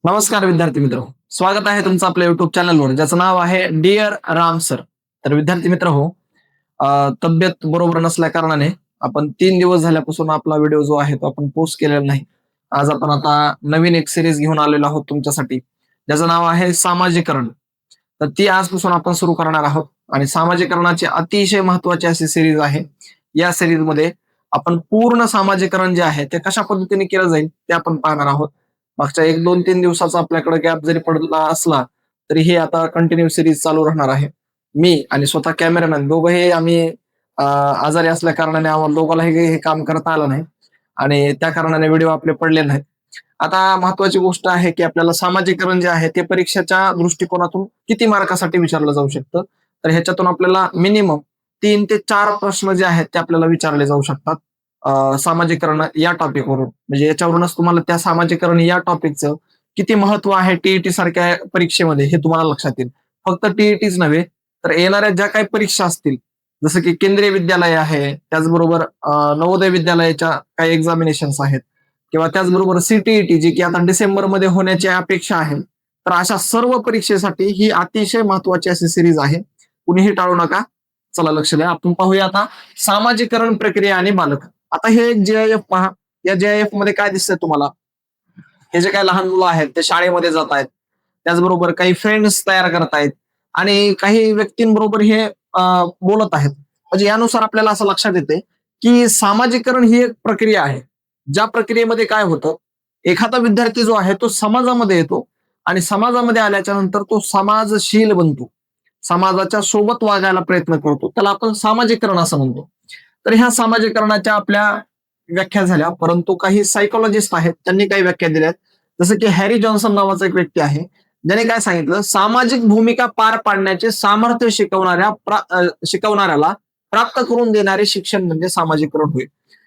नमस्कार विद्यार्थी मित्र, स्वागत आहे तुमचं आपल्या युट्यूब चॅनलवर ज्याचं नाव आहे डिअर राम सर. तर विद्यार्थी मित्र हो, तब्येत बरोबर नसल्या कारणाने आपण 3 दिवस झाल्यापासून आपला व्हिडिओ जो आहे तो आपण पोस्ट केलेला नाही. आज आपण आता नवीन एक सिरीज घेऊन आलेलो आहोत तुमच्यासाठी, ज्याचं नाव आहे सामाजिकरण. तर ती आजपासून आपण सुरू करणार आहोत आणि सामाजिकरणाची अतिशय महत्वाची अशी सिरीज आहे. या सिरीजमध्ये आपण पूर्ण सामाजिकरण जे आहे ते कशा पद्धतीने केलं जाईल ते आपण पाहणार आहोत. मागच्या 1, 2, 3 दिवसाचा आपल्याकडे गॅप जरी पडला असला तरी हे आता कंटिन्यू सिरीज चालू राहणार आहे. मी आणि स्वतः कॅमेरामॅन दोघंही आम्ही आजारी असल्या कारणाने आम्हाला दोघांनाही हे काम करता आलं नाही आणि त्या कारणाने व्हिडिओ आपले पडले नाहीत. आता महत्वाची गोष्ट आहे की आपल्याला सामाजिकरण जे आहे ते परीक्षेच्या दृष्टिकोनातून किती मार्कासाठी विचारलं जाऊ शकतं. तर ह्याच्यातून आपल्याला मिनिमम 3 ते 4 प्रश्न जे आहेत ते आपल्याला विचारले जाऊ शकतात. सामाजिकरण या टॉपिकवरून, म्हणजे याच्यावरूनच तुम्हाला त्या सामाजिकरण या टॉपिकचं किती महत्व आहे टीईटी सारख्या परीक्षेमध्ये हे तुम्हाला लक्षात येईल. फक्त टीईटीच नव्हे तर येणाऱ्या ज्या काही परीक्षा असतील, जसं की केंद्रीय विद्यालय आहे, त्याचबरोबर नवोदय विद्यालयाच्या काही एक्झामिनेशन्स आहेत किंवा त्याचबरोबर सीटीईटी जी की आता डिसेंबरमध्ये होण्याची अपेक्षा आहे. तर अशा सर्व परीक्षेसाठी ही अतिशय महत्वाची अशी सिरीज आहे. कुणीही टाळू नका. चला लक्ष द्या. आपण पाहूया आता सामाजिकरण प्रक्रिया आणि बालक. आता हे एक जीआयएफ पहा. या जीआयएफ मध्ये काय दिसतंय तुम्हाला? हे जे काही लहान मुलं आहेत ते शाळेमध्ये जात आहेत. त्याचबरोबर काही फ्रेंड्स तयार करतायत आणि काही व्यक्तींबरोबर हे बोलत आहेत. म्हणजे यानुसार आपल्याला असं लक्षात येते की सामाजिकरण ही एक प्रक्रिया आहे. ज्या प्रक्रियेमध्ये काय होतं, एखादा विद्यार्थी जो आहे तो समाजामध्ये येतो आणि समाजामध्ये आल्याच्या नंतर तो समाजशील बनतो. समाजाच्या सोबत वागायला प्रयत्न करतो. त्याला आपण सामाजिकरण असं म्हणतो. तर ह्या सामाजिकरणाच्या आपल्या व्याख्या झाल्या, परंतु काही सायकोलॉजिस्ट आहेत त्यांनी काही व्याख्या दिल्यात. जसं की हॅरी जॉन्सन नावाचा एक व्यक्ती आहे, ज्याने काय सांगितलं, सामाजिक भूमिका पार पाडण्याचे सामर्थ्य शिकवणाऱ्याला प्राप्त करून देणारे शिक्षण म्हणजे सामाजिकरण होईल.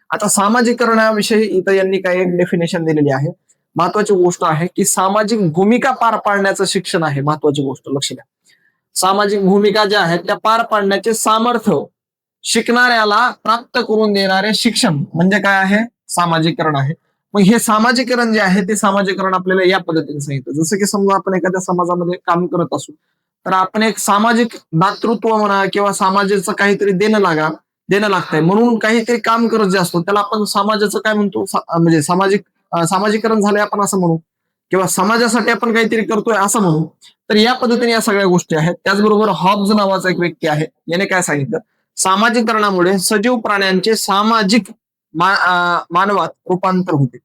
आता सामाजिकरणाविषयी इथं यांनी काही एक डेफिनेशन दिलेली आहे. महत्वाची गोष्ट आहे की सामाजिक भूमिका पार पाडण्याचं शिक्षण आहे. महत्वाची गोष्ट लक्ष द्या. सामाजिक भूमिका ज्या आहेत त्या पार पाडण्याचे सामर्थ्य शिकणाऱ्याला प्राप्त करून देणारे शिक्षण म्हणजे काय आहे? सामाजिकरण आहे. मग हे सामाजिकरण जे आहे ते सामाजिकरण आपल्याला या पद्धतीने सांगितलं. जसं की समजा आपण एखाद्या समाजामध्ये काम करत असू, तर आपण एक सामाजिक दातृत्व म्हणा किंवा समाजाचं काहीतरी देणं लागतंय म्हणून काहीतरी काम करत जे असतो त्याला आपण समाजाचं काय म्हणतो, म्हणजे सामाजिकरण झालंय आपण असं म्हणू किंवा समाजासाठी आपण काहीतरी करतोय असं म्हणू. तर या पद्धतीने या सगळ्या गोष्टी आहेत. त्याचबरोबर हॉब्स नावाचा एक व्यक्ती आहे, याने काय सांगितलं, सामाजिकरणामुळे सजीव प्राण्यांचे सामाजिक मानवात रूपांतर होते.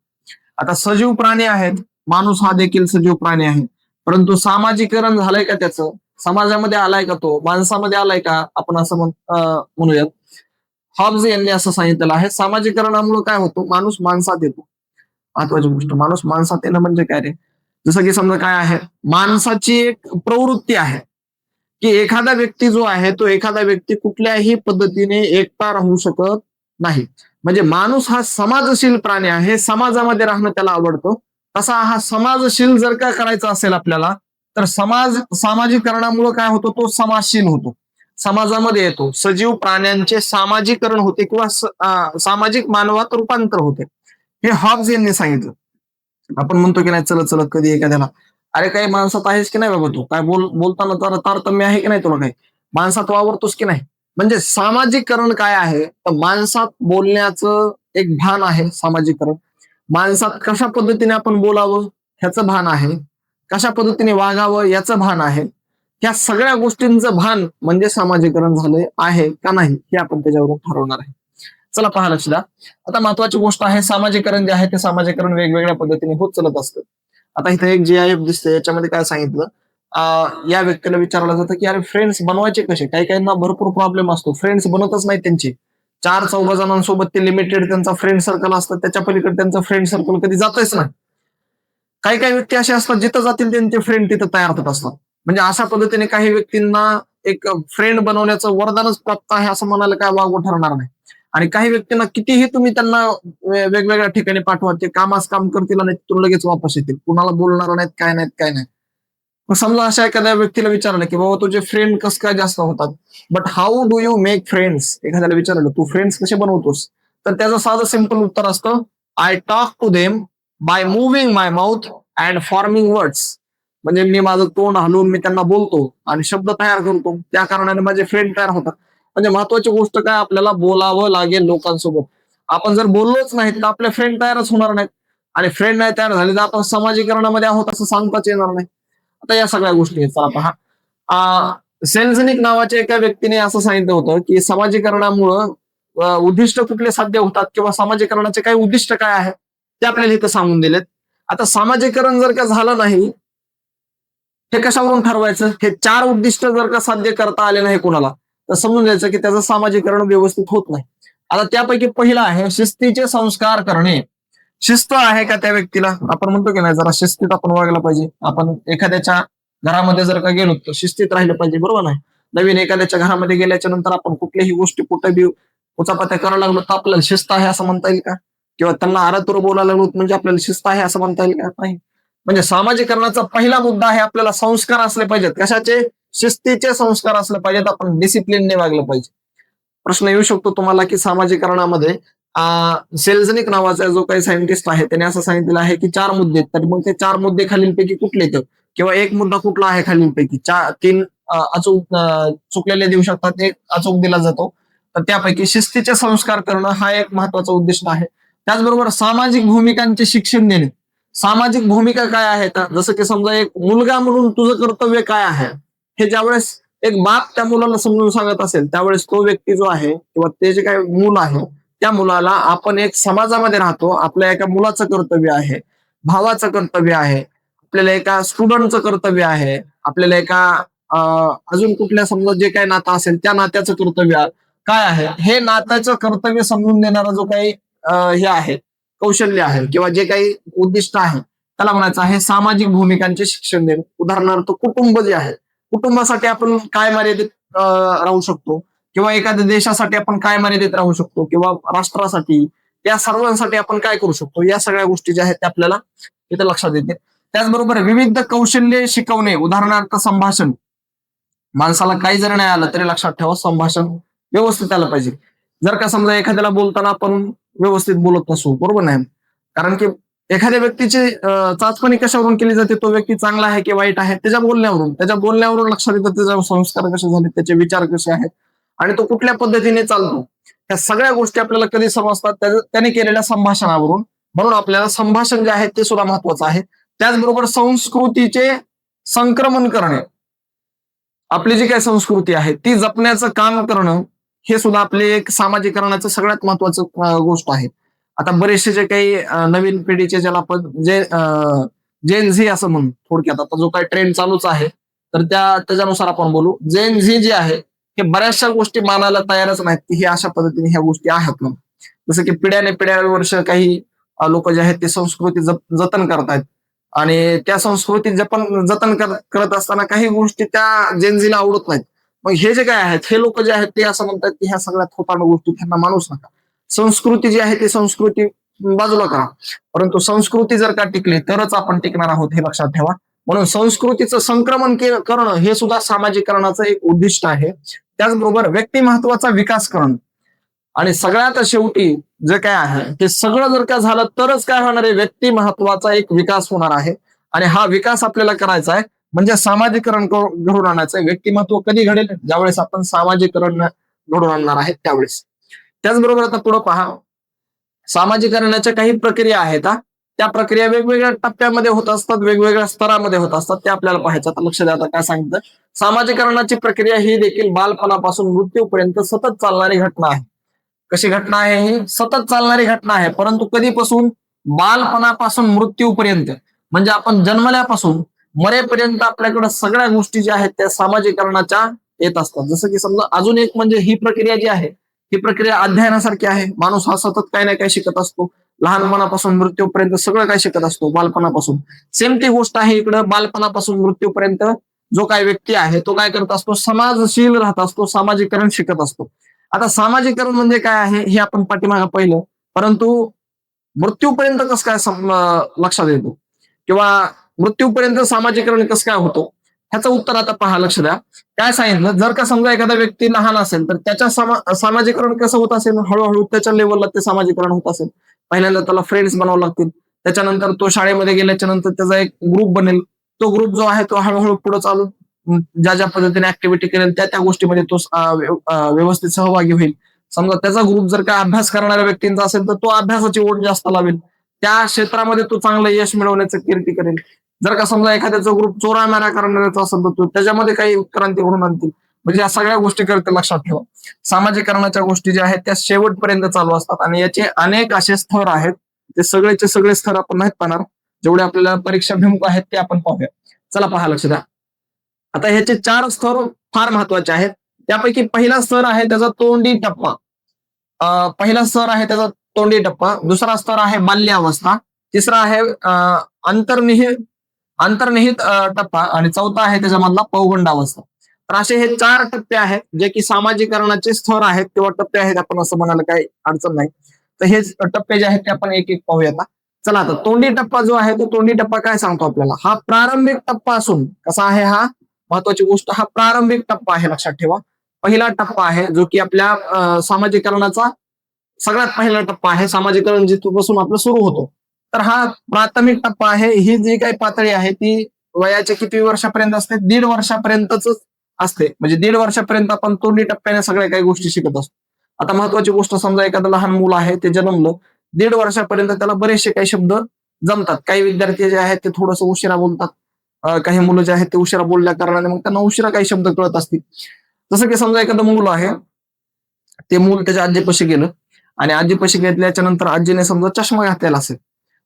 आता सजीव प्राणी आहेत, माणूस हा देखील सजीव प्राणी आहे, परंतु सामाजिकरण झालंय का त्याचं? समाजामध्ये आलाय का तो? माणसामध्ये आलाय का? आपण असं म्हणूयात. हॉब्स यांनी असं सांगितलेलं आहे, सामाजिकरणामुळे काय होतं, माणूस माणसात येतो. महत्वाची गोष्ट, माणूस माणसात येणं म्हणजे काय रे? जसं की समजा काय आहे, माणसाची एक प्रवृत्ती आहे की एखादा व्यक्ती जो आहे तो एखादा व्यक्ती कुठल्याही पद्धतीने एकटा राहू शकत नाही. म्हणजे माणूस हा समाजशील प्राणी आहे, समाजामध्ये राहणं त्याला आवडतं. तसा हा समाजशील जर का करायचा असेल आपल्याला, तर सामाजिकरणामुळे काय होतो, तो समाजशील होतो, समाजामध्ये येतो, सजीव प्राण्यांचे सामाजिकरण होते किंवा सामाजिक मानवात रूपांतर होते. हे हॉब्स यांनी सांगितलं. आपण म्हणतो की नाही चलत चलत कधी एखाद्याला, अरे काही माणसात आहेस की नाही बाबा, तू काय बोलताना तर तारतम्य आहे की नाही तुला, काही माणसात वावरतोस की नाही? म्हणजे सामाजिकरण काय आहे, तर माणसात बोलण्याचं एक भान आहे सामाजिकरण. माणसात कशा पद्धतीने आपण बोलावं ह्याचं भान आहे, कशा पद्धतीने वागावं याचं भान आहे. या सगळ्या गोष्टींचं भान म्हणजे सामाजिकरण झालंय आहे का नाही हे आपण त्याच्यावरून ठरवणार आहे. चला पहा, लक्ष द्या. आता महत्वाची गोष्ट आहे, सामाजिकरण जे आहे ते सामाजिकरण वेगवेगळ्या पद्धतीने होत चालत असतं. आता इथे एक जीआयएफ दिसते, याच्यामध्ये काय सांगितलं, या व्यक्तीला विचारलं जातं की अरे फ्रेंड्स बनवायचे कसे? काही काहींना भरपूर प्रॉब्लेम असतो, फ्रेंड्स बनतच नाही त्यांचे. 4-4 जणांसोबत ते लिमिटेड त्यांचा फ्रेंड सर्कल असतं, त्याच्या पलीकडे त्यांचं फ्रेंड सर्कल कधी जातच नाही. काही काही व्यक्ती असे असतात, जिथं जातील त्यांचे फ्रेंड तिथं तयार होत असतात. म्हणजे अशा पद्धतीने काही व्यक्तींना एक फ्रेंड बनवण्याचं वरदानच प्राप्त आहे असं म्हणायला काय वावगं ठरणार नाही. आणि काही व्यक्तींना कितीही तुम्ही त्यांना वेगवेगळ्या ठिकाणी पाठवा, ते कामास काम करतील आणि तिथून लगेच वापस येतील, कुणाला बोलणार नाहीत, काय नाहीत, काय नाही. मग समजा अशा एखाद्या व्यक्तीला विचारलं की बाबा तुझे फ्रेंड कसं काय जास्त होतात, but how do you make friends, एखाद्याला विचारलं तू फ्रेंड्स कसे बनवतोस, तर त्याचं साधं सिंपल उत्तर असतं, I talk to them by moving my mouth and forming words, म्हणजे मी माझं तोंड हलवून मी त्यांना बोलतो आणि शब्द तयार करतो, त्या कारणाने माझे फ्रेंड तयार होतात. म्हणजे महत्वाची गोष्ट काय, आपल्याला बोलावं लागेल लोकांसोबत. आपण जर बोललोच नाही तर आपले फ्रेंड तयारच होणार नाहीत, आणि फ्रेंड नाही तयार झाले तर आपण समाजीकरणामध्ये आहोत असं सांगताच येणार नाही. आता या सगळ्या गोष्टी आहेत. चला पहा, सेल्झनिक नावाच्या एका व्यक्तीने असं सांगितलं होतं की समाजीकरणामुळं उद्दिष्ट कुठले साध्य होतात किंवा समाजीकरणाचे काही उद्दिष्ट काय आहे ते आपल्याला इथं सांगून दिलेत. आता समाजीकरण जर का झालं नाही, हे कशावरून ठरवायचं, हे 4 उद्दिष्ट जर का साध्य करता आले नाही कोणाला, तर समजून घ्यायचं की त्याचं सामाजिकरण व्यवस्थित होत नाही. आता त्यापैकी पहिला आहे शिस्तीचे संस्कार करणे. शिस्त आहे का त्या व्यक्तीला, आपण म्हणतो की नाही जरा शिस्तीत आपण वागलं पाहिजे. आपण एखाद्याच्या घरामध्ये जर का गेलो तर शिस्तीत राहिलं पाहिजे, बरोबर नाही. नवीन एखाद्याच्या घरामध्ये गेल्याच्या नंतर आपण कुठल्याही गोष्टी कुठे बी उचापत्या करायला लागलो तर आपल्याला शिस्त आहे असं म्हणता येईल का? किंवा त्यांना आरातुरं बोलायला लागलो म्हणजे आपल्याला शिस्त आहे असं म्हणता येईल का? नाही. म्हणजे सामाजिकरणाचा पहिला मुद्दा आहे, आपल्याला संस्कार असले पाहिजेत. कशाचे? शिस्तीचे संस्कार असले पाहिजेत. आपण डिसिप्लिनने वागलं पाहिजे. प्रश्न येऊ शकतो तुम्हाला की सामाजिकरणामध्ये सेल्झनिक नावाचा जो काही सायंटिस्ट आहे त्याने असं सांगितलेलं आहे की 4 मुद्दे आहेत. तर मग ते 4 मुद्दे खालीलपैकी कुठले आहेत किंवा एक मुद्दा कुठला आहे खालीलपैकी, 3 अचूक चुकलेले देऊ शकतात, एक अचूक दिला जातो. तर त्यापैकी शिस्तीचे संस्कार करणं हा एक महत्वाचा उद्दिष्ट आहे. त्याचबरोबर सामाजिक भूमिकांचे शिक्षण देणे. सामाजिक भूमिका काय आहेत, जसं की समजा एक मुलगा म्हणून तुझं कर्तव्य काय आहे, हे ज्यावेळेस एक बाप त्या मुलाला समजून सांगत असेल त्यावेळेस तो व्यक्ती जो आहे किंवा ते जे काही मूल आहे त्या मुलाला, आपण एक समाजामध्ये राहतो, आपल्या एका मुलाचं कर्तव्य आहे, भावाचं कर्तव्य आहे, आपल्याला एका स्टुडंटचं कर्तव्य आहे, आपल्याला एका अजून कुठल्या समजा जे काही नातं असेल त्या नात्याचं कर्तव्य काय आहे, हे नात्याचं कर्तव्य समजून देणारा जो काही हे आहे कौशल्य आहे किंवा जे काही उद्दिष्ट आहे त्याला म्हणायचं आहे सामाजिक भूमिकांचे शिक्षण देणे. उदाहरणार्थ कुटुंब जे आहे, कुटुंबासाठी आपण काय मर्यादित राहू शकतो किंवा एखाद्या देशासाठी आपण काय मर्यादित राहू शकतो किंवा राष्ट्रासाठी, या सर्वांसाठी आपण काय करू शकतो, या सगळ्या गोष्टी ज्या आहेत त्या आपल्याला इथं लक्षात येते. त्याचबरोबर विविध कौशल्य शिकवणे. उदाहरणार्थ संभाषण. माणसाला काही जर नाही आलं तरी लक्षात ठेवा संभाषण व्यवस्थित आलं पाहिजे. जर का समजा एखाद्याला बोलताना आपण व्यवस्थित बोलत नसू, बरोबर नाही, कारण की एखाद्या व्यक्तीची चाचपणी कशावरून केली जाते, तो व्यक्ती चांगला आहे की वाईट आहे त्याच्या बोलण्यावरून लक्षात येतं त्याचे संस्कार कसे झाले, त्याचे विचार कसे आहेत आणि तो कुठल्या पद्धतीने चालतो. त्या सगळ्या गोष्टी आपल्याला कधी समजतात त्याने केलेल्या संभाषणावरून. म्हणून आपल्याला संभाषण जे आहे ते सुद्धा महत्वाचं आहे. त्याचबरोबर संस्कृतीचे संक्रमण करणे. आपली जी काही संस्कृती आहे ती जपण्याचं काम करणं हे सुद्धा आपले एक सामाजिकरणाचं सगळ्यात महत्वाचं गोष्ट आहे. आता बरेचसे जे काही नवीन पिढीचे ज्याला आपण जे जेन झी असं म्हणू थोडक्यात, आता जो काही ट्रेंड चालूच आहे तर त्याच्यानुसार आपण बोलू. जेन झी जे आहे हे बऱ्याचशा गोष्टी मानायला तयारच नाहीत की हे अशा पद्धतीने ह्या गोष्टी आहेत म्हणून. जसं की पिढ्याने पिढ्या वर्ष काही लोक जे आहेत ते संस्कृती जतन करतायत आणि त्या संस्कृती जतन करत असताना काही गोष्टी त्या जेनझीला आवडत नाहीत. मग हे जे काय आहेत हे लोक जे आहेत ते असं म्हणतात की ह्या सगळ्या थोपाड गोष्टी त्यांना मानूच नका. संस्कृती जी आहे ती संस्कृती बाजूला करा, परंतु संस्कृती जर का टिकली तरच आपण टिकणार आहोत हे लक्षात ठेवा. म्हणून संस्कृतीचं संक्रमण करणं हे सुद्धा सामाजिकरणाचं एक उद्दिष्ट आहे. त्याचबरोबर व्यक्तिमत्वाचा विकास करणं आणि सगळ्यात शेवटी जे काय आहे ते सगळं जर का झालं तरच काय होणार आहे, व्यक्तिमत्वाचा एक विकास होणार आहे. आणि हा विकास आपल्याला करायचा आहे म्हणजे सामाजिकरण घडून आणायचं आहे. व्यक्तिमत्व कधी घडेल, ज्यावेळेस आपण सामाजिकरण घडून आणणार आहे त्यावेळेस. त्याचबरोबर आता पुढे पहा, सामाजिकरणाच्या काही प्रक्रिया आहेत. त्या प्रक्रिया वेगवेगळ्या टप्प्यामध्ये होत असतात, वेगवेगळ्या स्तरामध्ये होत असतात, ते आपल्याला पाहायचं. आता लक्ष द्या, आता काय सांगितलं, सामाजिकरणाची प्रक्रिया ही देखील बालपणापासून मृत्यूपर्यंत सतत चालणारी घटना आहे. कशी घटना आहे ही? सतत चालणारी घटना आहे. परंतु कधीपासून? बालपणापासून मृत्यूपर्यंत, म्हणजे आपण जन्मल्यापासून मरेपर्यंत आपल्याकडे सगळ्या गोष्टी ज्या आहेत त्या सामाजिकरणाच्या येत असतात. जसं की समजा अजून एक म्हणजे ही प्रक्रिया जी आहे ही प्रक्रिया अध्ययनासारखी आहे. माणूस हा सतत काही ना काही शिकत असतो, लहानपणापासून मृत्यूपर्यंत सगळं काही शिकत असतो बालपणापासून. सेम ती गोष्ट आहे इकडं, बालपणापासून मृत्यूपर्यंत जो काही व्यक्ती आहे तो काय करत असतो, समाजशील राहत असतो, सामाजिकरण शिकत असतो. आता सामाजिकरण म्हणजे काय आहे हे आपण पाठीमागे पाहिलं, परंतु मृत्यूपर्यंत कसं काय लक्षात येतो किंवा मृत्यूपर्यंत सामाजिकरण कसं काय होतं, ह्याचं उत्तर आता पहा. लक्ष द्या, काय सांगितलं, जर का समजा एखादा व्यक्ती लहान असेल तर त्याच्या सामाजिकरण कसं होत असेल, हळूहळू त्याच्या लेवलला ते सामाजिकरण होत असेल. पहिल्यांदा त्याला फ्रेंड्स बनावं लागतील, त्याच्यानंतर तो शाळेमध्ये गेल्याच्या नंतर त्याचा एक ग्रुप बनेल. तो ग्रुप जो आहे तो हळूहळू पुढे चालून ज्या ज्या पद्धतीने ऍक्टिव्हिटी करेल त्या त्या गोष्टीमध्ये तो व्यवस्थित सहभागी होईल. समजा त्याचा ग्रुप जर काय अभ्यास करणाऱ्या व्यक्तींचा असेल तर तो अभ्यासाची ओढ जास्त लावेल. त्या क्षेत्रामध्ये तो चांगलं यश मिळवण्याचं कीर्ती करेल. जर का समजा एखाद्याचा ग्रुप चोऱ्या करणाऱ्याचा असेल तर तो त्याच्यामध्ये काही उत्क्रांती घडून आणतील. म्हणजे या सगळ्या गोष्टी करते लक्षात ठेवा. सामाजिकरणाच्या गोष्टी ज्या आहेत त्या शेवटपर्यंत चालू असतात आणि याचे अनेक असे स्तर आहेत. ते सगळेचे सगळे स्तर आपण नाहीत पाहणार. जेवढे आपल्याला परीक्षाभिमुख आहेत ते आपण पाहूया. चला पहा लक्ष द्या. आता ह्याचे 4 स्तर फार महत्वाचे आहेत. त्यापैकी पहिला स्तर आहे त्याचा तोंडी टप्पा. पहिला स्तर आहे त्याचा तोंडी टप्पा. दुसरा स्तर आहे बाल्यावस्था. तिसरा आहे अंतर्निहित टप्पा आणि चौथा आहे त्याच्यामधला पौगंडावस्था. तर असे हे 4 टप्पे आहेत जे की सामाजिकरणाचे स्तर आहेत किंवा टप्पे आहेत आपण असं म्हणायला काही अडचण नाही. तर हे टप्पे जे आहेत ते आपण एक एक पाहूया. चला आता तोंडी टप्पा जो आहे तो तोंडी टप्पा काय सांगतो आपल्याला, हा प्रारंभिक टप्पा असून कसा आहे हा महत्वाची गोष्ट, हा प्रारंभिक टप्पा आहे लक्षात ठेवा. पहिला टप्पा आहे जो की आपल्या सामाजिकरणाचा सगळ्यात पहिला टप्पा आहे. सामाजिकरण जिथपासून आपलं सुरू होतो. तर हा प्राथमिक टप्पा आहे. ही जी काही पातळी आहे ती वयाच्या किती वर्षापर्यंत असते, 1.5 वर्षापर्यंतच असते. म्हणजे 1.5 वर्षापर्यंत आपण तोंडी टप्प्याने सगळ्या काही गोष्टी शिकत असतो. आता महत्वाची गोष्ट, समजा एखादं लहान मुलं आहे ते जन्मलं, 1.5 वर्षापर्यंत त्याला बरेचसे काही शब्द जमतात. काही विद्यार्थी जे आहेत ते थोडंसं उशिरा बोलतात. काही मुलं जे आहेत ते उशिरा बोलल्या कारणाने मग त्यांना उशिरा काही शब्द कळत असतील. जसं की समजा एखादं मूल आहे, ते मूल त्याच्या आजीपाशी गेलं आणि आजीपाशी घेतल्याच्या नंतर आजीने समजा चष्मा घातलेला असेल,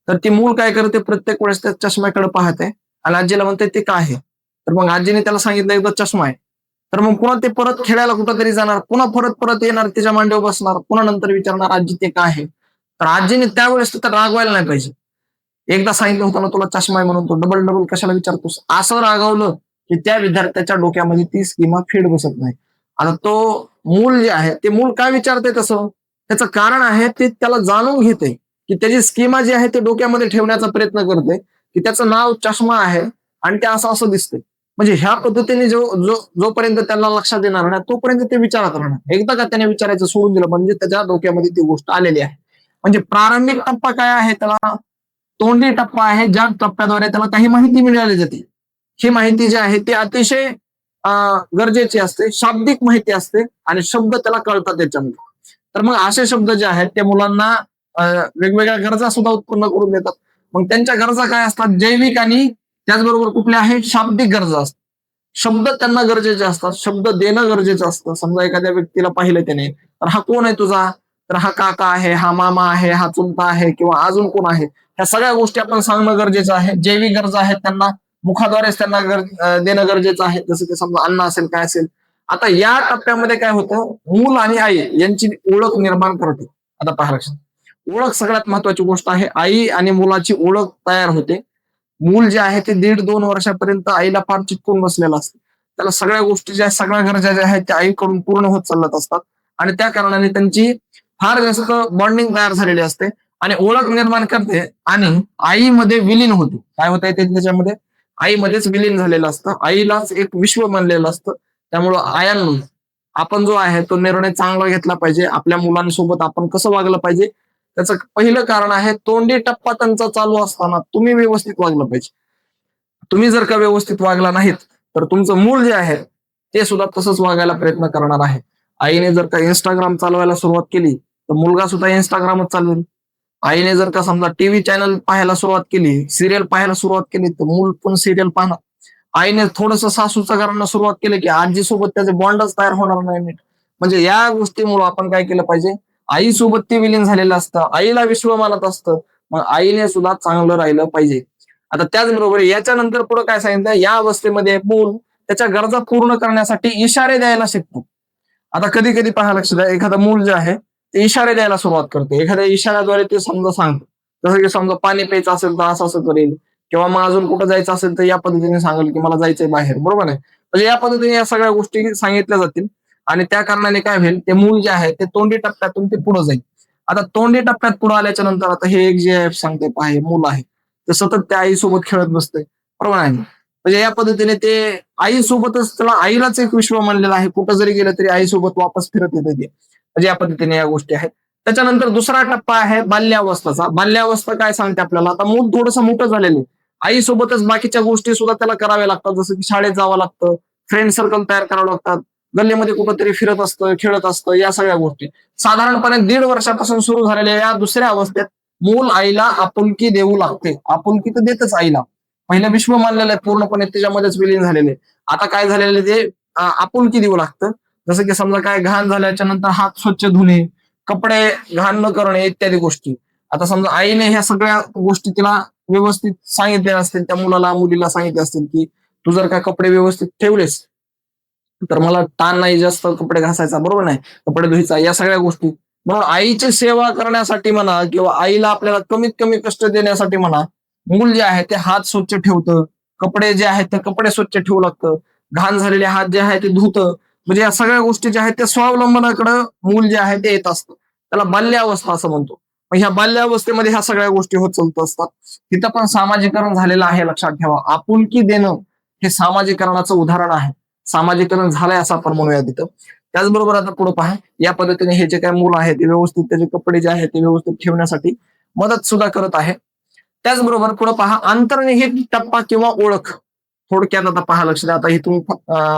तर ती मूल काय करते, प्रत्येक वेळेस त्या चष्म्याकडे पाहते आणि आजीला म्हणते ते काय आहे. तर मग आजीने त्याला सांगितलं एकदा चष्मा आहे. तर मग पुन्हा ते परत खेळायला कुठंतरी जाणार, पुन्हा परत येणार, त्याच्या मांडीवर बसणार, पुन्हा नंतर विचारणार आजी ते काय आहे. तर आजीने त्यावेळेस तर रागवायला नाही पाहिजे. एकदा सांगितलं होतं ना तुला चष्मा आहे म्हणून, तो डबल डबल कशाला विचारतोस, असं रागवलं की त्या विद्यार्थ्याच्या डोक्यामध्ये ती स्कीमा फिट बसत नाही. आता तो मूल जे आहे ते मूल काय विचारते तसं, त्याचं कारण आहे ते त्याला जाणून घेते की त्याची स्कीमा जी आहे ते डोक्यामध्ये ठेवण्याचा प्रयत्न करते की त्याचं नाव चष्मा आहे आणि ते असं असं दिसतंय. म्हणजे ह्या पद्धतीने जोपर्यंत त्याला लक्षात येणार नाही तोपर्यंत ते विचारत राहणार. एकदा का त्याने विचारायचं सोडून दिलं म्हणजे त्याच्या डोक्यामध्ये ती गोष्ट आलेली आहे. म्हणजे प्रारंभिक टप्पा काय आहे, त्याला तोंडी टप्पा आहे, ज्या टप्प्याद्वारे त्याला काही माहिती मिळाली जाते. ही माहिती जी आहे ती अतिशय गरजेची असते, शाब्दिक माहिती असते आणि शब्द त्याला कळतात त्याच्यामध्ये. तर मग असे शब्द जे आहेत ते मुलांना वेगवेगळ्या गरजा सुद्धा उत्पन्न करून देतात. मग त्यांच्या गरजा काय असतात, जैविक आणि त्याचबरोबर कुठल्या आहेत, शाब्दिक गरजा असतात. शब्द त्यांना गरजेचे असतात, शब्द देणं गरजेचं असतं. समजा एखाद्या व्यक्तीला पाहिलं त्याने, तर हा कोण आहे तुझा, तर हा काका आहे, हा मामा आहे, हा चुलता आहे किंवा अजून कोण आहे, ह्या सगळ्या गोष्टी आपण सांगणं गरजेचं आहे. जैविक गरजा आहेत त्यांना मुखाद्वारेच त्यांना देणं गरजेचं आहे. जसं की समजा अन्न असेल काय असेल. आता या टप्प्यामध्ये काय होतं, मूल आणि आई यांची ओळख निर्माण करते. आता पहा लक्षात, ओळख सगळ्यात महत्वाची गोष्ट आहे. आई आणि मुलाची ओळख तयार होते. मूल जे आहे ते 1.5-2 वर्षापर्यंत आईला फार चिटकून बसलेलं असतं. त्याला सगळ्या गोष्टी ज्या सगळ्या गरजा ज्या आहेत त्या आईकडून पूर्ण होत चालत असतात आणि त्या कारणाने त्यांची फार जास्त बॉन्डिंग तयार झालेली असते आणि ओळख निर्माण करते आणि आईमध्ये विलीन होते. काय होत आहे त्याच्यामध्ये, आईमध्येच विलीन झालेलं असतं. आईलाच एक विश्व बनलेलं असतं. त्यामुळं आयांनो, आपण जो आहे तो निर्णय चांगला घेतला पाहिजे. आपल्या मुलांसोबत आपण कसं वागलं पाहिजे, त्याचं पहिलं कारण आहे तोंडी टप्पा त्यांचा चालू असताना तुम्ही व्यवस्थित वागलं पाहिजे. तुम्ही जर का व्यवस्थित वागला नाहीत तर तुमचं मूल जे आहे ते सुद्धा तसंच वागायला प्रयत्न करणार आहे. आईने जर का इंस्टाग्राम चालवायला सुरुवात केली तर मुलगा सुद्धा इंस्टाग्रामच चालवेल. आईने जर का समजा टीव्ही चॅनल पाहायला सुरुवात केली, सिरियल पाहायला सुरुवात केली तर मूल पण सिरियल पाहणार. आईने थोडंसं सासूचं करणं सुरुवात केलं की आजीसोबत त्याचे बॉन्डच तयार होणार नाही नीट. म्हणजे या गोष्टीमुळे आपण काय केलं पाहिजे, आईसोबत ते विलीन झालेलं असतं, आईला विश्व मानत असतं. मग आईने सुद्धा चांगलं राहिलं पाहिजे. आता त्याचबरोबर याच्यानंतर पुढे काय सांगितलं, या अवस्थेमध्ये मूल त्याच्या गरजा पूर्ण करण्यासाठी इशारे द्यायला शिकतो. आता कधी कधी पहा लक्ष द्या, एखादं मूल जे आहे ते इशारे द्यायला सुरुवात करते. एखाद्या इशाऱ्याद्वारे ते समजा सांगतो. जसं की समजा पाणी प्यायचं असेल तर असं असं करेल किंवा मग अजून कुठं जायचं असेल तर या पद्धतीने सांगेल की मला जायचंय बाहेर, बरोबर आहे. म्हणजे या पद्धतीने या सगळ्या गोष्टी सांगितल्या जातील आणि त्या कारणाने काय होईल, ते मूल जे आहे ते तोंडी टप्प्यातून ते पुढे जाईल. आता तोंडी टप्प्यात पुढे आल्याच्या नंतर आता हे एक जे सांगते पहा, मूल आहे ते सतत त्या आईसोबत खेळत बसतंय, बरोबर आहे. म्हणजे या पद्धतीने ते आईसोबतच, त्याला आईलाच एक विश्व मानलेलं आहे. कुठं जरी गेलं तरी आईसोबत वापस फिरत येते ते. म्हणजे या पद्धतीने या गोष्टी आहेत. त्याच्यानंतर दुसरा टप्पा आहे बाल्यावस्थाचा. बाल्यावस्था काय सांगते आपल्याला, आता मूल थोडंसं मोठं झालेलं आहे, आईसोबतच बाकीच्या गोष्टी सुद्धा त्याला कराव्या लागतात, जसं की शाळेत जावं लागतं, फ्रेंड सर्कल तयार करावं लागतात, गल्लीमध्ये कुठंतरी फिरत असतं, खेळत असतं, या सगळ्या गोष्टी. साधारणपणे 1.5 वर्षापासून सुरू झालेल्या या दुसऱ्या अवस्थेत मूल आईला आपुलकी देऊ लागते. आपुलकी तर देतच आईला, पहिलं विश्व मानलेलं आहे, पूर्णपणे त्याच्यामध्येच विलीन झालेले. आता काय झालेलं ते आपुलकी देऊ लागतं. जसं की समजा काय घाण झाल्याच्या नंतर हात स्वच्छ धुणे, कपडे घाण न करणे इत्यादी गोष्टी. आता समजा आईने ह्या सगळ्या गोष्टी तिला व्यवस्थित सांगितल्या असतील, त्या मुलाला मुलीला सांगितले असतील की तू जर काय कपडे व्यवस्थित ठेवलेस तर मला ताण नाही जास्त कपडे घासायचा, बरोबर नाही, कपडे धुवायचा, या सगळ्या गोष्टी. म्हणून आईची सेवा करण्यासाठी म्हणा किंवा आईला आपल्याला कमीत कमी कष्ट देण्यासाठी म्हणा, मूल जे आहे ते हात स्वच्छ ठेवतं, कपडे जे आहेत ते कपडे स्वच्छ ठेवू लागतं, घाण झालेले हात जे आहे ते धुतं. म्हणजे या सगळ्या गोष्टी ज्या आहेत त्या स्वावलंबनाकडे मूल जे आहे ते येत असतं. त्याला बाल्यावस्था असं म्हणतो. मग ह्या बाल्यावस्थेमध्ये ह्या सगळ्या गोष्टी होत चालत असतात. तिथं पण सामाजिकरण झालेलं आहे, लक्षात ठेवा. आपुलकी देणं हे सामाजिकरणाचं उदाहरण आहे. सामाजिकरण झालंय असं आपण म्हणूया तिथं. त्याचबरोबर आता पुढे पहा, या पद्धतीने हे जे काही मूल आहे ते व्यवस्थित त्याचे कपडे जे आहेत ते व्यवस्थित ठेवण्यासाठी मदत सुद्धा करत आहे. त्याचबरोबर पुढे पहा, अंतर्निहित टप्पा किंवा ओळख. थोडक्यात आता पहा, लक्ष द्या, आता इथून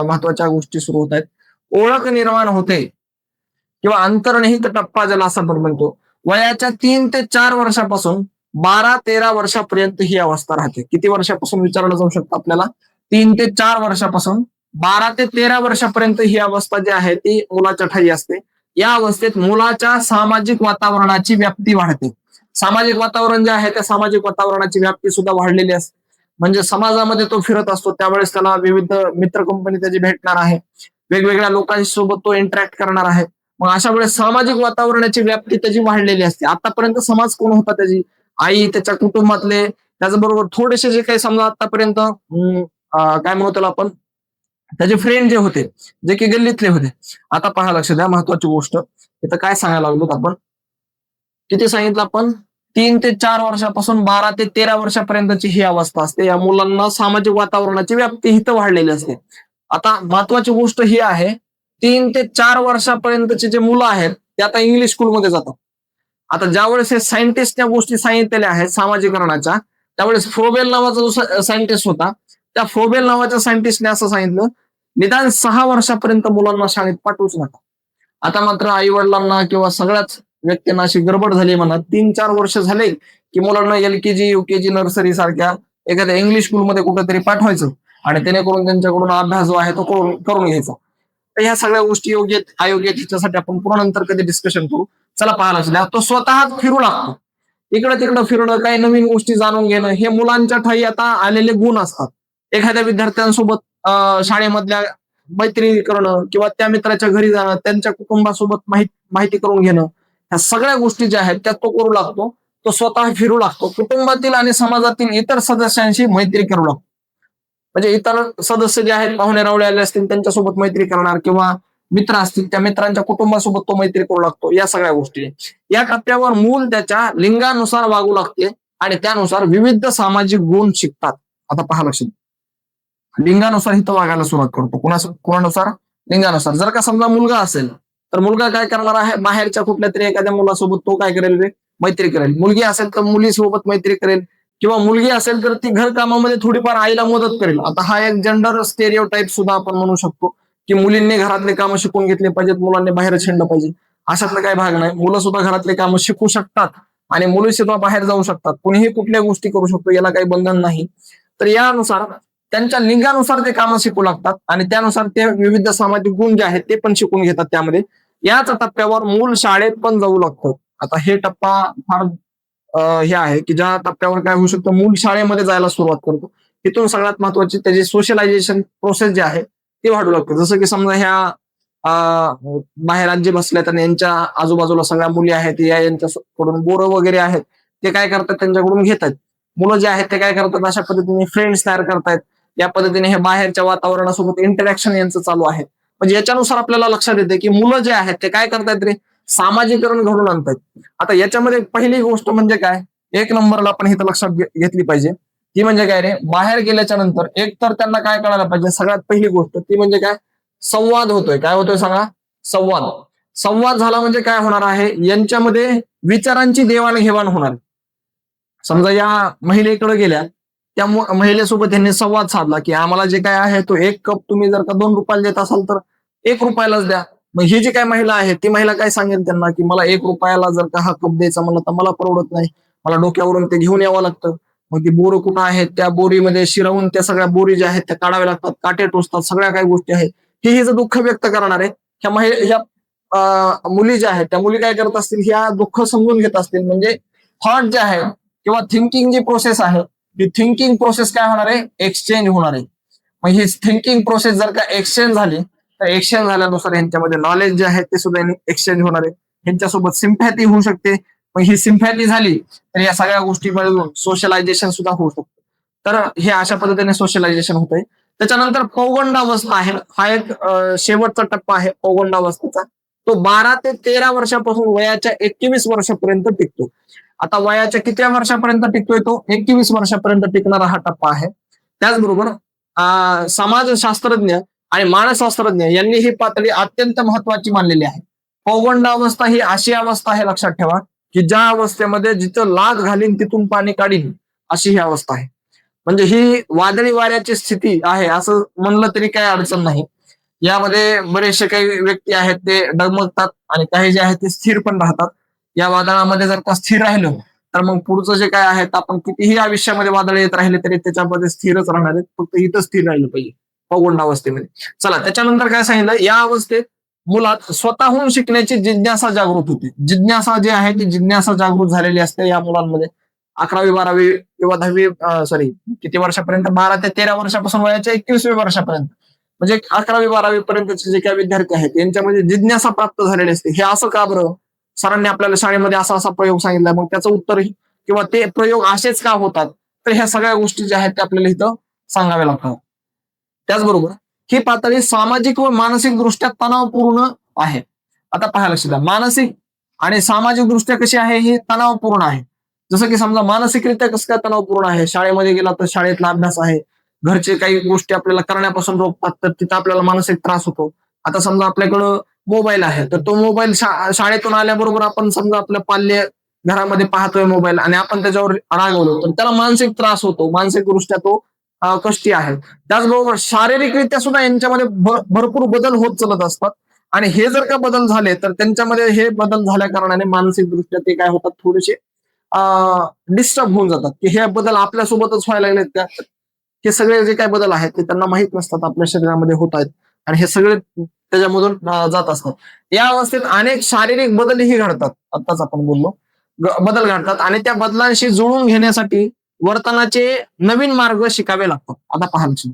महत्वाच्या गोष्टी सुरू होत आहेत. ओळख निर्माण होते किंवा अंतर्निहित टप्पा ज्याला असं आपण म्हणतो, वयाच्या 3 ते 4 वर्षापासून 12-13 वर्षापर्यंत ही अवस्था राहते. किती वर्षापासून विचारलं जाऊ शकतं आपल्याला? 3 ते 4 वर्षापासून 12 ते 13 वर्षापर्यंत ही अवस्था जी आहे ती मुलाच्या ठायी असते. या अवस्थेत मुलाच्या सामाजिक वातावरणाची व्याप्ती वाढते. सामाजिक वातावरण जे आहे त्या सामाजिक वातावरणाची व्याप्ती सुद्धा वाढलेली असते. म्हणजे समाजामध्ये तो फिरत असतो, त्यावेळेस त्याला विविध मित्र कंपनी त्याची भेटणार आहे, वेगवेगळ्या लोकांसोबत तो इंटरॅक्ट करणार आहे. मग अशा वेळेस सामाजिक वातावरणाची व्याप्ती त्याची वाढलेली असते. आतापर्यंत समाज कोण होता? त्याची आई, त्याच्या कुटुंबातले, त्याचबरोबर थोडेसे जे काही समजा आतापर्यंत काय म्हणतो त्याला आपण, त्याचे फ्रेंड जे होते, जे की गल्लीतले होते. आता पहा, लक्ष द्या, महत्वाची गोष्ट इथं काय सांगायला लागलो आपण, किती सांगितलं आपण, 3 ते 4 वर्षापासून 12 ते 13 वर्षापर्यंतची ही अवस्था असते. या मुलांना सामाजिक वातावरणाची व्याप्ती हिथं वाढलेली असते. आता महत्वाची गोष्ट ही आहे, 3 ते 4 वर्षापर्यंतचे जे मुलं आहेत ते आता इंग्लिश स्कूलमध्ये जातात. आता ज्यावेळेस हे सायंटिस्ट त्या गोष्टी सांगितलेल्या आहेत सामाजिकरणाच्या, त्यावेळेस फ्रोबेल नावाचा जो सायंटिस्ट होता, त्या फ्रोबेल नावाच्या सायंटिस्टने असं सांगितलं, निदान 6 वर्षापर्यंत मुलांना शाळेत पाठवूच नका. आता मात्र आई वडिलांना किंवा सगळ्याच व्यक्तींना अशी गडबड झाली म्हणा, 3-4 वर्ष झाले की मुलांना LKG, UKG, नर्सरी सारख्या एखाद्या इंग्लिश स्कूलमध्ये कुठेतरी पाठवायचं आणि जेणेकरून त्यांच्याकडून अभ्यास जो आहे तो करून घ्यायचा. तर ह्या सगळ्या गोष्टी योग्य अयोग्य त्याच्यासाठी आपण पुन्हा नंतर कधी डिस्कशन करू. चला पाहायला द्या, तो स्वतःच फिरू लागतो, इकडं तिकडं फिरणं, काही नवीन गोष्टी जाणून घेणं, हे मुलांच्या ठायी आता आलेले गुण असतात. एखाद्या विद्यार्थ्यांसोबत शाळेमधल्या मैत्री करणं किंवा त्या मित्राच्या घरी जाणं, त्यांच्या कुटुंबासोबत माहिती करून घेणं, ह्या सगळ्या गोष्टी ज्या आहेत त्या तो करू लागतो. तो स्वतः फिरू लागतो, कुटुंबातील आणि समाजातील इतर सदस्यांशी मैत्री करू लागतो. म्हणजे इतर सदस्य जे आहेत, पाहुणे रावळे आले असतील त्यांच्यासोबत मैत्री करणार किंवा मित्र असतील त्या मित्रांच्या कुटुंबासोबत तो मैत्री करू लागतो. या सगळ्या गोष्टी या टप्प्यावर मूल त्याच्या लिंगानुसार वागू लागते आणि त्यानुसार विविध सामाजिक गुण शिकतात. आता पहा, लक्ष, लिंगानुसार इथं वागायला सुरुवात करतो. कोणानुसार? लिंगानुसार. जर का समजा मुलगा असेल तर मुलगा काय करणार आहे, बाहेरच्या कुठल्या तरी एखाद्या मुलासोबत तो काय करेल रे, मैत्री करेल. मुलगी असेल तर मुलीसोबत मैत्री करेल किंवा मुलगी असेल तर ती घर कामामध्ये थोडीफार आईला मदत करेल. आता हा एक जेंडर स्टेरिओटाईप सुद्धा आपण म्हणू शकतो की मुलींनी घरातले कामं शिकून घेतले पाहिजेत, मुलांनी बाहेर हिंडलं पाहिजे. अशातला काही भाग नाही. मुलं सुद्धा घरातले कामं शिकू शकतात आणि मुली सुद्धा बाहेर जाऊ शकतात. कुणीही कुठल्या गोष्टी करू शकतो, याला काही बंधन नाही. तर यानुसार त्यांच्या लिंगानुसार ते कामं शिकू लागतात आणि त्यानुसार ते विविध सामाजिक गुण जे आहेत ते पण शिकून घेतात त्यामध्ये. याच टप्प्यावर मूल शाळेत पण जाऊ लागतं. आता हे टप्पा फार हे आहे की ज्या टप्प्यावर काय होऊ शकतं, मूल शाळेमध्ये जायला सुरुवात करतो. तिथून सगळ्यात महत्वाची त्याची सोशलायझेशन प्रोसेस जी आहे ती वाढू लागते. जसं की समजा ह्या बाहेर जे बसल्यात आणि यांच्या आजूबाजूला सगळ्या मुली आहेत, या यांच्याकडून बोरं वगैरे आहेत, ते काय करतात, त्यांच्याकडून घेतात. मुलं जे आहेत ते काय करतात, अशा पद्धतीने फ्रेंड्स तयार करतायत. या पद्धतीने हे बाहेरच्या वातावरणासोबत इंटरॅक्शन यांचं चालू आहे. म्हणजे याच्यानुसार आपल्याला लक्षात येते की मुलं जे आहेत ते काय करतायत रे, सामाजिकरण घडून आणतायत. आता याच्यामध्ये पहिली गोष्ट म्हणजे काय, एक नंबरला आपण इथं लक्षात घेतली पाहिजे, ती म्हणजे काय रे, बाहेर गेल्याच्या नंतर एक तर त्यांना काय कळायला पाहिजे, सगळ्यात पहिली गोष्ट ती म्हणजे काय, संवाद होतोय. काय होतोय सांगा, संवाद. संवाद झाला म्हणजे काय होणार आहे, यांच्यामध्ये विचारांची देवाणघेवाण होणार आहे. समजा या महिलेकडे गेल्या, त्या महिलेसोबत यांनी संवाद साधला की आम्हाला जे काय आहे तो एक कप तुम्ही जर का 2 रुपयाला देत असाल तर 1 रुपयालाच द्या. मग ही जी काय महिला आहे ती महिला काय सांगेल त्यांना की मला 1 रुपयाला जर का हा कप द्यायचा म्हणलं तर मला परवडत नाही, मला डोक्यावरून ते घेऊन यावं लागतं. मग ती बोरं कुठं आहेत, त्या बोरीमध्ये शिरवून त्या सगळ्या बोरी ज्या आहेत त्या काढाव्या लागतात, काटे टोचतात, सगळ्या काही गोष्टी आहेत. हे हिचं दुःख व्यक्त करणार आहे. ह्या मुली ज्या आहेत त्या मुली काय करत असतील, ह्या दुःख समजून घेत असतील. म्हणजे थॉट जे आहे किंवा थिंकिंग जी प्रोसेस आहे, ही थिंकिंग प्रोसेस काय होणार आहे, एक्सचेंज होणार आहे. मग ही थिंकिंग प्रोसेस जर का एक्सचेंज झाली तर एक्सचेंज झाल्यानुसार यांच्यामध्ये नॉलेज जे आहे ते सुद्धा एक्सचेंज होणार आहे. यांच्यासोबत सिम्पॅथी होऊ शकते. मग ही सिम्पॅथी झाली तर या सगळ्या गोष्टीमधून सोशलायझेशन सुद्धा होऊ शकतं. तर हे अशा पद्धतीने सोशलायझेशन होतंय. त्याच्यानंतर पौगंडावस्था आहे, हा एक शेवटचा टप्पा आहे पौगंडावस्थेचा. तो 12 ते 13 वर्षापासून वयाच्या 21 वर्षापर्यंत टिकतो. आता वयाच्या किती वर्षापर्यंत टिकतोय तो, 21 वर्षापर्यंत टिकणारा हा टप्पा आहे. त्याचबरोबर समाजशास्त्रज्ञ आणि मानसशास्त्रज्ञ यांनी ही पातळी अत्यंत महत्वाची मानलेली आहे. पौगंडावस्था ही अशी अवस्था आहे, लक्षात ठेवा, की ज्या अवस्थेमध्ये जिथं लाथ घालीन तिथून पाणी काढीन अशी ही अवस्था आहे. म्हणजे ही वादळी वाऱ्याची स्थिती आहे असं म्हणलं तरी काही अडचण नाही. यामध्ये बरेचसे काही व्यक्ती आहेत ते डगमगतात आणि काही जे आहेत ते स्थिर पण राहतात. या वादळामध्ये जर का स्थिर राहिलं तर मग पुढचं जे काय आहे आपण कितीही आयुष्यामध्ये वादळ येत राहिले तरी त्याच्यामध्ये स्थिरच राहणार आहेत. फक्त इथं स्थिर राहिलं पाहिजे पौगंड अवस्थेमध्ये. चला, त्याच्यानंतर काय सांगितलं, या अवस्थेत मुलात स्वतःहून शिकण्याची जिज्ञासा जागृत होते. जिज्ञासा जी आहे ती जिज्ञासा जागृत झालेली असते या मुलांमध्ये. 11वी 12वी किंवा 10वी सॉरी किती वर्षापर्यंत, 12 ते 13 वर्षापासून वयाच्या 21व्या वर्षापर्यंत, म्हणजे 11वी 12वी पर्यंतचे जे काही विद्यार्थी आहेत यांच्यामध्ये जिज्ञासा प्राप्त झालेली असते. हे असं का बरं, सरांनी आपल्याला शाळेमध्ये असा असा प्रयोग सांगितला, मग त्याचं उत्तर किंवा ते प्रयोग असेच का होतात, तर ह्या सगळ्या गोष्टी ज्या आहेत त्या आपल्याला इथं सांगाव्या लागतात. त्याचबरोबर ही पातळी सामाजिक व मानसिक दृष्ट्या तणावपूर्ण आहे. आता पाहायला लक्ष द्या, मानसिक आणि सामाजिक दृष्ट्या कशी आहे, ही तणावपूर्ण आहे. जसं की समजा मानसिकरित्या कसं काय तणावपूर्ण आहे, शाळेमध्ये गेला तर शाळेतला अभ्यास आहे, घरचे काही गोष्टी आपल्याला करण्यापासून रोखतात तर तिथं आपल्याला मानसिक त्रास होतो. आता समजा आपल्याकडं मोबाईल आहे तर तो मोबाईल शाळेतून आल्याबरोबर आपण समजा आपल्या पाल्य घरामध्ये पाहतोय मोबाईल आणि आपण त्याच्यावर रागवलो तर त्याला मानसिक त्रास होतो, मानसिक दृष्ट्या तो कष्टी आहे. त्याचबरोबर शारीरिकरित्या सुद्धा यांच्यामध्ये भरपूर बदल होत चालत असतात. आणि हे जर का बदल झाले तर त्यांच्यामध्ये हे बदल झाल्या कारणाने मानसिक दृष्ट्या ते काय होतात, थोडेसे डिस्टर्ब होऊन जातात की हे बदल आपल्यासोबतच व्हायला लागलेत त्या. हे सगळे जे काही बदल आहेत ते त्यांना माहित नसतात आपल्या शरीरामध्ये होत आहेत आणि हे सगळे त्याच्यामधून जात असतात. या अवस्थेत अनेक शारीरिक बदलही घडतात, आताच आपण बोललो बदल घडतात आणि त्या बदलांशी जुळून घेण्यासाठी वर्तनाचे नवीन मार्ग शिकावे लागतात. आता पाहायचं,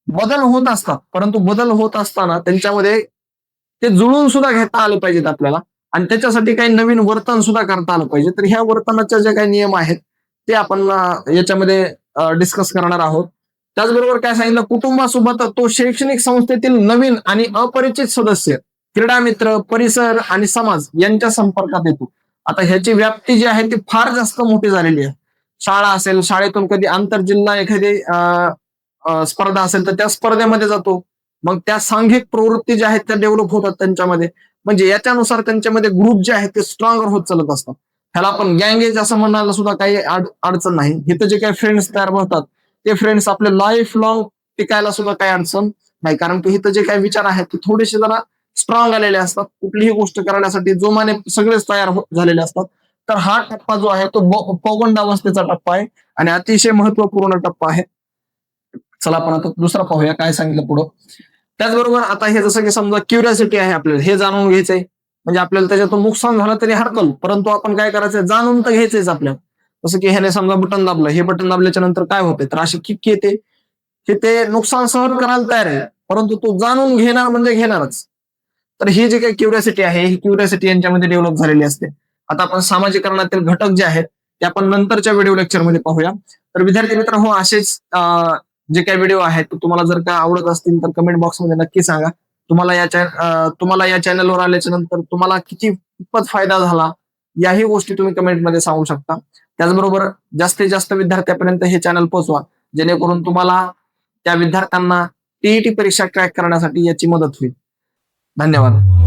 बदल होत असतात परंतु बदल होत असताना त्यांच्यामध्ये ते जुळून सुद्धा घेता आले पाहिजेत आपल्याला आणि त्याच्यासाठी काही नवीन वर्तन सुद्धा करता आलं पाहिजे. तर ह्या वर्तनाचे जे काही नियम आहेत ते आपण याच्यामध्ये डिस्कस करणार आहोत. त्याचबरोबर काय सांगितलं, कुटुंबासोबत तो शैक्षणिक संस्थेतील नवीन आणि अपरिचित सदस्य, क्रीडा मित्र, परिसर आणि समाज यांच्या संपर्कात येतो. आता ह्याची व्याप्ती जी आहे ती फार जास्त मोठी झालेली आहे. शाळा असेल, शाळेतून कधी आंतरजिल्हा एखादी स्पर्धा असेल तर त्या स्पर्धेमध्ये जातो. मग त्या सांघिक प्रवृत्ती ज्या आहेत त्या डेव्हलप होतात त्यांच्यामध्ये. म्हणजे याच्यानुसार त्यांच्यामध्ये ग्रुप जे आहेत ते स्ट्रॉंगर होत चालत असतात. ह्याला आपण गँगेज असं म्हणायला सुद्धा काही अडचण नाही. इथं जे काही फ्रेंड्स तयार होतात ते फ्रेंड्स आपले लाईफ लॉंग टिकायला सुद्धा काही अडचण नाही. कारण की इथं जे काही विचार आहेत ते थोडेसे जरा स्ट्रॉंग आलेले असतात. कुठलीही गोष्ट करण्यासाठी जोमाने सगळेच तयार झालेले असतात. तर हा टप्पा जो आहे तो पौगंडावस्थेचा टप्पा आहे आणि अतिशय महत्वपूर्ण टप्पा आहे. चला आपण आता दुसरा पाहूया काय सांगितलं पुढं. त्याचबरोबर आता हे जसं की समजा क्युरियोसिटी आहे, आपल्याला हे जाणून घ्यायचंय, म्हणजे आपल्याला त्याच्यातून नुकसान झालं तरी हरकल, परंतु आपण काय करायचंय, जाणून तर घ्यायचंय आपल्याला. जसं की ह्याने समजा बटन दाबलं, हे बटन दाबल्याच्या नंतर काय होतंय, तर अशी किक येते की ते नुकसान सहन करायला तयार आहे, परंतु तो जाणून घेणार म्हणजे घेणारच. तर ही जी काही क्युरियोसिटी आहे ही क्युरियोसिटी यांच्यामध्ये डेव्हलप झालेली असते. आता आपण सामाजिकरणातील घटक जे आहेत ते आपण नंतरच्या व्हिडिओ लेक्चरमध्ये पाहूया. तर विद्यार्थी मित्र हो, असेच जे काही व्हिडिओ आहेत तुम्हाला जर का आवडत असतील तर कमेंट बॉक्समध्ये नक्की सांगा. तुम्हाला या चॅनलवर आल्याच्या नंतर तुम्हाला कितपत फायदा झाला याही गोष्टी तुम्ही कमेंटमध्ये सांगू शकता. त्याचबरोबर जास्तीत जास्त विद्यार्थ्यांपर्यंत हे चॅनल पोहोचवा, जेणेकरून तुम्हाला त्या विद्यार्थ्यांना टीईटी परीक्षा क्रॅक करण्यासाठी याची मदत होईल. धन्यवाद.